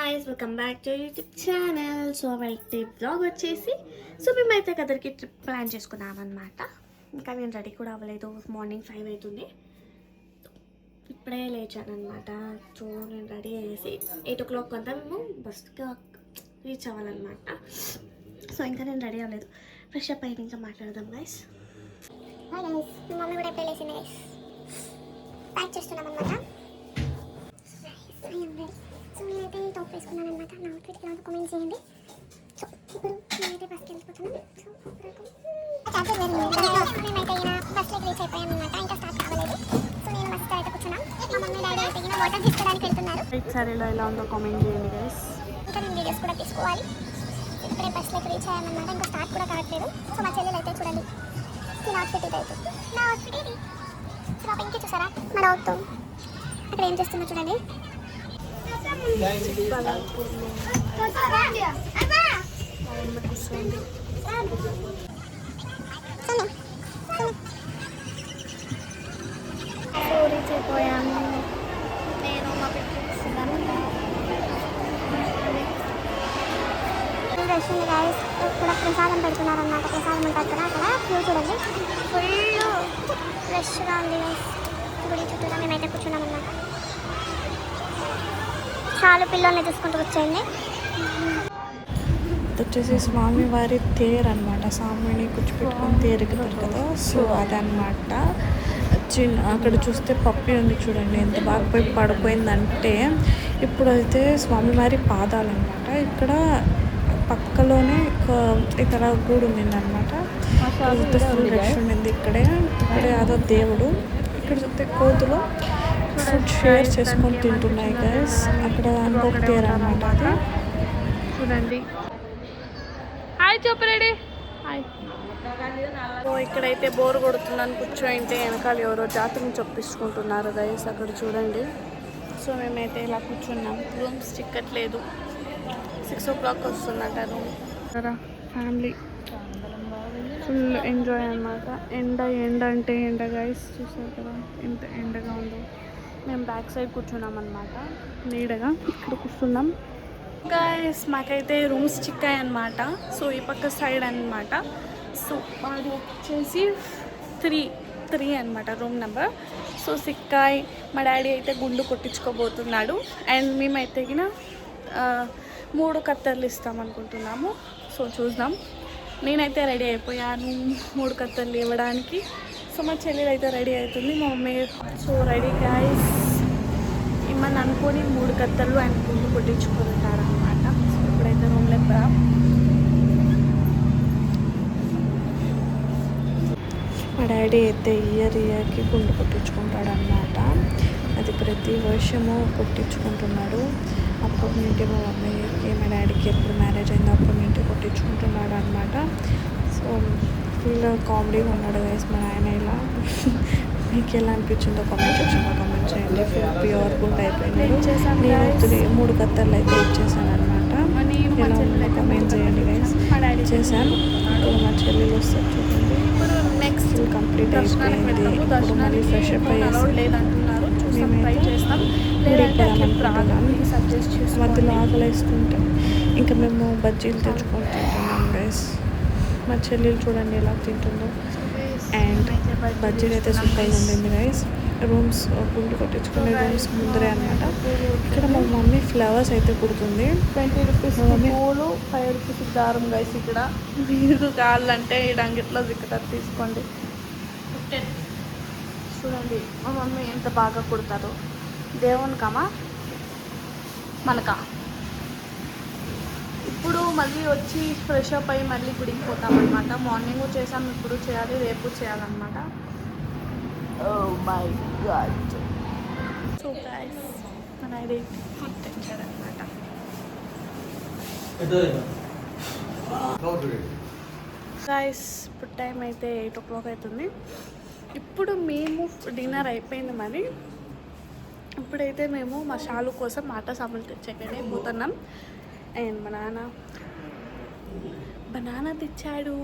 guys, welcome back to YouTube channel. So అయితే blog వచ్చేసి మేమైతే కదరికి ట్రిప్ ప్లాన్ చేసుకున్నాం అనమాట. ఇంకా నేను రెడీ కూడా అవ్వలేదు. మార్నింగ్ 5 అవుతుంది. ఇప్పుడే లేచాను అనమాట. సో నేను రెడీ అయ్యేసి 8 o'clock అంతా మేము బస్గా రీచ్ అవ్వాలన్నమాట. సో ఇంకా నేను రెడీ అవ్వలేదు. ఫ్రెష్ అప్ అయ్యి ఇంకా మాట్లాడదాం గైస్. హాయ్ గైస్, మా మమ్మీ కూడా ఇప్పుడే లేచింది గైస్. ప్యాక్ చేస్తున్నాం అనమాట. సో నేనైతే టాప్ వేసుకున్నాను అనమాట. నా అవుట్ఫిట్ ఎలా కామెంట్ చేయండి. సో ఇప్పుడు నేనైతే బస్కి వెళ్ళిపోతున్నాను. సో మేమైతే బస్లోకి రీచ్ అయిపోయాం అనమాట. ఇంకా స్టార్ట్ కావలేదు. సో నేను బస్తో అయితే కూర్చున్నాం. మా మమ్మీ డాడీ అయితే వాటర్ తీసుకోవడానికి వెళ్తున్నారు. సరే ఎలా ఉందో కామెంట్ చేయండి గైస్. ఇంకా నేను వీడియోస్ కూడా తీసుకోవాలి. ఇప్పుడే బస్లోకి రీచ్ అయ్యామన్నమాట. ఇంకా స్టార్ట్ కూడా కావట్లేదు. సో మా చెల్లెలు అయితే చూడండి, నా అవుట్ఫిట్ ఇది అయితే నా అవుట్ఫిట్ ఇది. సో మా పింకి చూసారా మా డౌట్తో అక్కడ ఏం చేస్తుందో చూడండి. రీచ్ అయిపోయాము. నేను మా రష్ గైస్. ఇక్కడ ప్రసాదం పెడుతున్నారు అన్నమాట. ప్రసాదం ఉంటుంది కదా, అక్కడ వ్యూ చూడండి, ఫుల్ రష్గా ఉంది గైస్. గుడి చుట్టూ మేమైతే కూర్చున్నాం అన్నమాట. చాలా పిల్లల్ని చూసుకుంటూ వచ్చేయండి. వచ్చేసి స్వామివారి తేరు అనమాట. స్వామిని కూర్చోపెట్టుకొని తేరుకుతారు కదా, సో అదనమాట. అక్కడ చూస్తే పప్పి ఉంది చూడండి, ఎంత బాగా పోయి పడిపోయిందంటే. ఇప్పుడైతే స్వామివారి పాదాలు అనమాట. ఇక్కడ పక్కలోనే ఇతర గూడు ఉండిందనమాట. ఫుల్ రష్ ఉండింది. ఇక్కడే అదో దేవుడు. ఇక్కడ చూస్తే కోతులు ఫుడ్ షేర్ చేసుకొని తింటున్నాయి గైస్. అక్కడ ఇంకొక తేరు అనమాట. అది చూడండి. హాయ్ చూపరేడి. హాయ్. సో ఇక్కడైతే బోర్ కొడుతుందని కూర్చోయింటే వెనకాల ఎవరో జాతకం చొప్పించుకుంటున్నారు గైస్. అక్కడ చూడండి. సో మేమైతే ఇలా కూర్చున్నాం. రూమ్స్ చిక్కట్లేదు. 6 o'clock వస్తుందంట రూమ్. ఫ్యామిలీ ఫుల్ ఎంజాయ్ అనమాట. ఎండ అంటే ఎండ గైస్. చూసారు కదా ఎంత ఎండగా ఉందో. మేము బ్యాక్ సైడ్ కూర్చున్నాం అనమాట, నీడగా ఇక్కడ కూర్చున్నాం గైస్. మాకైతే రూమ్స్ చిక్కాయి అనమాట. సో ఈ పక్క సైడ్ అనమాట. సో అది వచ్చేసి 3 అనమాట రూమ్ నెంబర్. సో సిక్కాయ్. మా డాడీ అయితే గుండు కొట్టించుకోబోతున్నాడు. అండ్ మేమైతే 3 కత్తర్లు ఇస్తామనుకుంటున్నాము. సో చూద్దాం. నేనైతే రెడీ అయిపోయాను 3 కత్తర్లు ఇవ్వడానికి. సో మా చెల్లెలు అయితే రెడీ అవుతుంది. మా మమ్మీ సో రెడీ గైస్. ఇమ్మని అనుకొని 3 కత్తర్లు ఆయన గుండు కొట్టించుకుంటారనమాట. సో ఇప్పుడైతే రూమ్లో మా డాడీ అయితే ఇయర్కి గుండు కొట్టించుకుంటాడు అనమాట. అది ప్రతి వర్షము కొట్టించుకుంటున్నాడు. అప్పటి నుండి మా మమ్మీకి మా డాడీకి ఎప్పుడు మ్యారేజ్ అయిందో అప్పటి నుండి కొట్టించుకుంటున్నాడు అనమాట. సో ఫుల్ కామెడీగా ఉన్నాడు గైస్ మా ఆయన. ఇలా మీకు ఎలా అనిపించిందో కామెంట్ సెక్షన్లో కామెంట్ చేయండి. ఫుల్ ప్యూర్ గుండు అయిపోయినాడు. నేను 3 కత్తర్లు అయితే ఇచ్చేసాను అనమాట. ఎలా ఉందో కామెంట్ చేయండి గైస్. ఇచ్చేసాను. ఇప్పుడు మా చెల్లెలు వస్తారు చూడండి. నెక్స్ట్ ఫుల్ కంప్లీట్ అయిపోయింది. ఇప్పుడు మళ్ళీ ఫ్రెష్ అప్ మధ్యలో ఆకలేస్తుంటే ఇంకా మేము బజ్జీలు తెచ్చుకొని తింటున్నాం గైస్. మా చెల్లెలు చూడండి ఎలా తింటుందో. అండ్ బడ్జెట్ అయితే సూపర్ ఉండింది గైస్. రూమ్స్ గుండు కొట్టించుకునే రూమ్స్ ముందరే అనమాట. ఇక్కడ మా మమ్మీ ఫ్లవర్స్ అయితే కుడుతుంది. 20 రూపీస్ పూలు, 5 రూపీస్ దారం గైస్. ఇక్కడ మీకు కావాలంటే ఈ డంగిట్లో దిక్కుతారు, తీసుకోండి. చూడండి మా మమ్మీ ఎంత బాగా కుడతారో. దేవునికమ్మా మనకా. ఇప్పుడు మళ్ళీ వచ్చి ఫ్రెష్ అప్ అయ్యి మళ్ళీ గుడికి పోతామన్నమాట. మార్నింగ్ చేసాం, ఇప్పుడు చేయాలి, రేపు చేయాలన్నమాట. Oh my god. So guys, మన డాడీ ఫుడ్ తెచ్చారన్నమాట. గైస్ ఇప్పుడు టైం అయితే 8 o'clock అవుతుంది. ఇప్పుడు మేము డిన్నర్ అయిపోయింది. మరి ఇప్పుడైతే మేము మా షాలు కోసం ఆట సామాన్లు తెచ్చాకనే పోతున్నాం. అండ్ మా నాన్న బనానా తెచ్చాడు.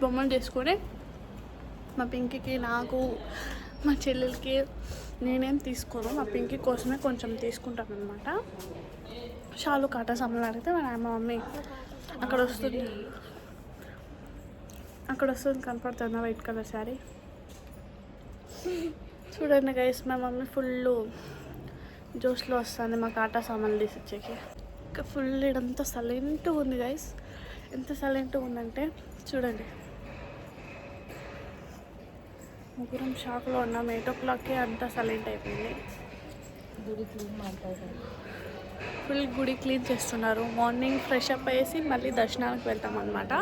బొమ్మలు చేసుకొని మా పింకీకి, నాకు, మా చెల్లెలకి నేనేం తీసుకోను, మా పింకీ కోసమే కొంచెం తీసుకుంటాను అనమాట. షాలు కాటా సామాన్లు అడిగితే మా మమ్మీ అక్కడ వస్తుంది కనపడుతుందా వైట్ కలర్ శారీ. చూడండి గైస్, మా మమ్మీ ఫుల్ జోష్లో వస్తుంది మా కాటా సామాన్లు తీసి వచ్చేకి. ఇంకా ఫుల్ ఇదంతా సైలెంట్గా ఉంది గైస్. ఎంత సైలెంట్గా ఉందంటే చూడండి, ముగ్గురం షాక్లో ఉన్నాం. 8 o'clockకే అంతా సైలెంట్ అయిపోయింది. ఫుల్ గుడి క్లీన్ చేస్తున్నారు. మార్నింగ్ ఫ్రెష్ అప్ అయ్యేసి మళ్ళీ దర్శనానికి వెళ్తాం అన్నమాట.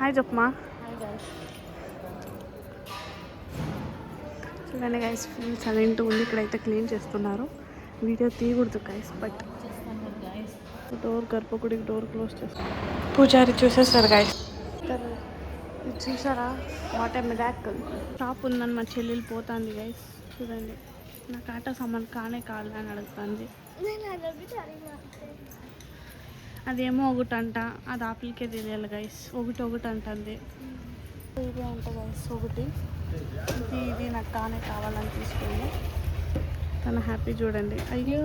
హాయ్ చెప్పమా. చూడండి గైస్, ఫుల్ సైలెంట్ ఉంది. ఇక్కడైతే క్లీన్ చేస్తున్నారు. వీడియో తీయకూడదు గైస్, బట్ గర్భగుడికి డోర్ క్లోజ్ చేస్తారు. పూజారి చూసేస్తారు గైస్. ఇది చూసారా, వాట్ ఏ మిరాకిల్. షాప్ ఉందని మా చెల్లెలు పోతుంది గైస్. చూడండి, నాకు ఆటో సామాన్ కానే కాదు అని అడుగుతుంది. అదేమో ఒకటి అంట, అది ఆపిల్కే తెలియాలి గైస్. ఒకటి అంటుంది. ఇదే అంట గైస్ ఒకటి. ఇది నాకు కానే కావాలని తీసుకుంది. తన హ్యాపీ చూడండి. అయ్యో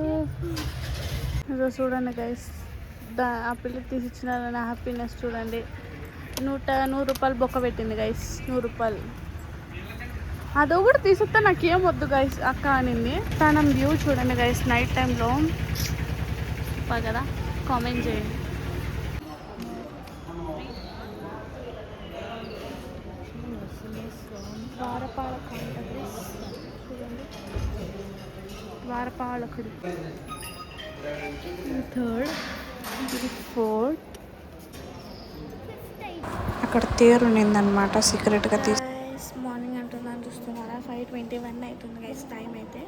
ఇదో చూడండి గైస్, ఆ పిల్లకి తీసి ఇచ్చినారని హ్యాపీనెస్ చూడండి. 100 రూపాయలు బొక్క పెట్టింది గైస్. 100 రూపాయలు. అది కూడా తీసుకుంటే నాకేం వద్దు గైస్ అక్క అనింది. తన వ్యూ చూడండి గైస్, నైట్ టైంలో కదా. కామెంట్ చేయండి. ద్వారపాలకుడు 3rd, 4th. అక్కడ తేరు ఉన్నిందనమాట, సీక్రెట్గా మార్నింగ్ అంటున్నాను చూస్తున్నారా, 5:21 అవుతుంది గైస్ టైం అయితే.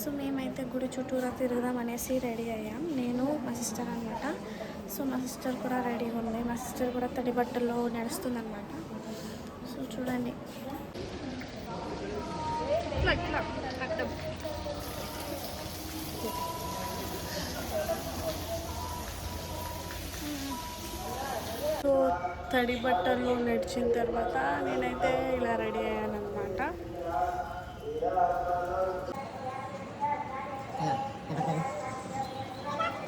సో మేమైతే గుడి చుట్టూరా తిరుగుదాం అనేసి రెడీ అయ్యాం. నేను మా సిస్టర్ అనమాట. సో మా సిస్టర్ కూడా రెడీగా ఉంది. మా సిస్టర్ కూడా తడి బట్టల్లో నడుస్తుంది అనమాట. సో చూడండి, సో తడి బట్టల్లో నడిచిన తర్వాత నేనైతే ఇలా రెడీ అయ్యాను అనమాట.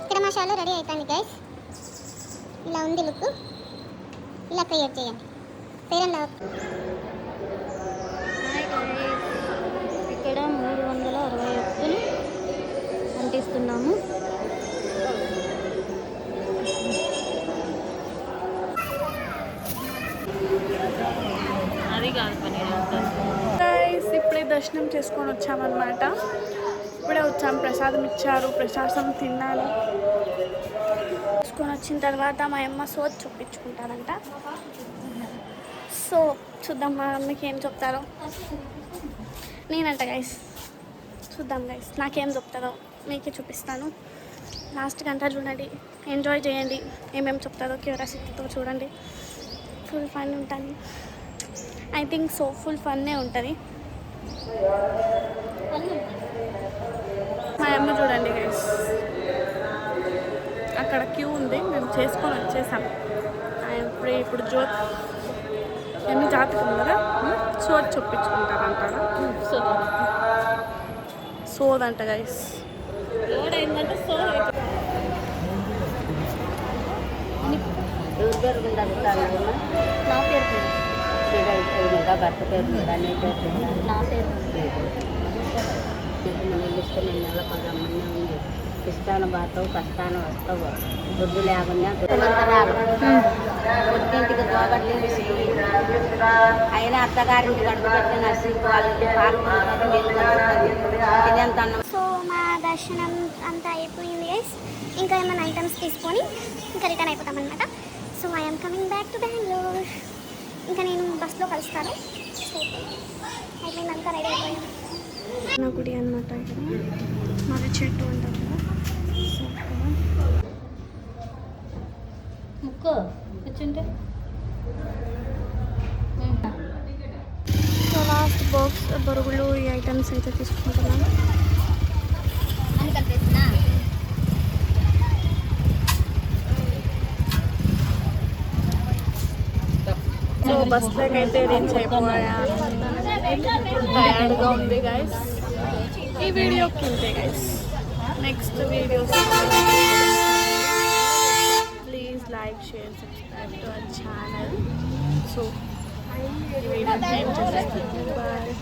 ఇక్కడ మా షాలో రెడీ అయిపోయింది గైస్. ఇలా ఉంది లుక్. ఇలా క్రియేట్ చేయండి. పేరెంట్ ఇక్కడ 361ని అంటిస్తున్నాము. అది కాదు పని. ఇప్పుడే దర్శనం చేసుకొని వచ్చామన్నమాట. ఇప్పుడే వచ్చాం, ప్రసాదం ఇచ్చారు, ప్రసాదం తిన్నాను. తీసుకొని వచ్చిన తర్వాత మా అమ్మ సోది చూపించుకుంటారంట. సో చూద్దాం మా అమ్మకి ఏం చెప్తారో. నేనంట గైస్, చూద్దాం గైస్ నాకేం చెప్తారో మీకే చూపిస్తాను. లాస్ట్ గంట చూడండి, ఎంజాయ్ చేయండి. ఏమేమి చెప్తారో క్యూరియాసిటీతో చూడండి. ఫుల్ ఫన్ ఉంటుంది. ఐ థింక్ సో, ఫుల్ ఫన్నే ఉంటుంది. మా అమ్మ చూడండి గైస్, అక్కడ క్యూ ఉంది, మేము చేసుకొని వచ్చేసాం. ఇప్పుడు ఎన్ని జాతకం కదా, సోది చొప్పించుకుంటారంటారా. సోదంట గైస్. ఏంటంటే సోది నా పేరు ఇంకా భర్త పేరు నా పేరు ఇస్తే నేను నెల 10 మంది ఉంది. ఇష్టాన బాతావు, కష్టాన వస్తావు, బుద్ధి లేకుండా దుర్మంతరాలు పొద్దుంటికి దోగట్లేదు. అయినా అత్తగారింటి గడుపు పెట్టి నర్సించుకోవాలి. సో మా దర్శనం అంతా అయిపోయింది గైస్. ఇంకా ఏమైనా ఐటమ్స్ తీసుకొని ఇంకా రిటర్న్ అయిపోతాం అనమాట. So I'm coming back to Bengaluru. ఇంకా నేను బస్లో కలుస్తాను. అయిపోయిందంతా రెడీ అయిపోయింది. నా గుడి అనమాట. మరి చెట్టు ఉంటుంది కదా, ముక్కు కూర్చుంటే. సో లాస్ట్ బాక్స్ బొరుగులు ఈ ఐటమ్స్ అయితే తీసుకుంటున్నాను. సో బస్లోకి అయితే రీచ్ అయిపోయా. టయర్డ్గా ఉంది గైస్. ఈ వీడియోకి ఇంతే guys. Next videos please like share subscribe to our channel. So ఈ వీడియో ఎండ్ చేస్తాను. బాయ్.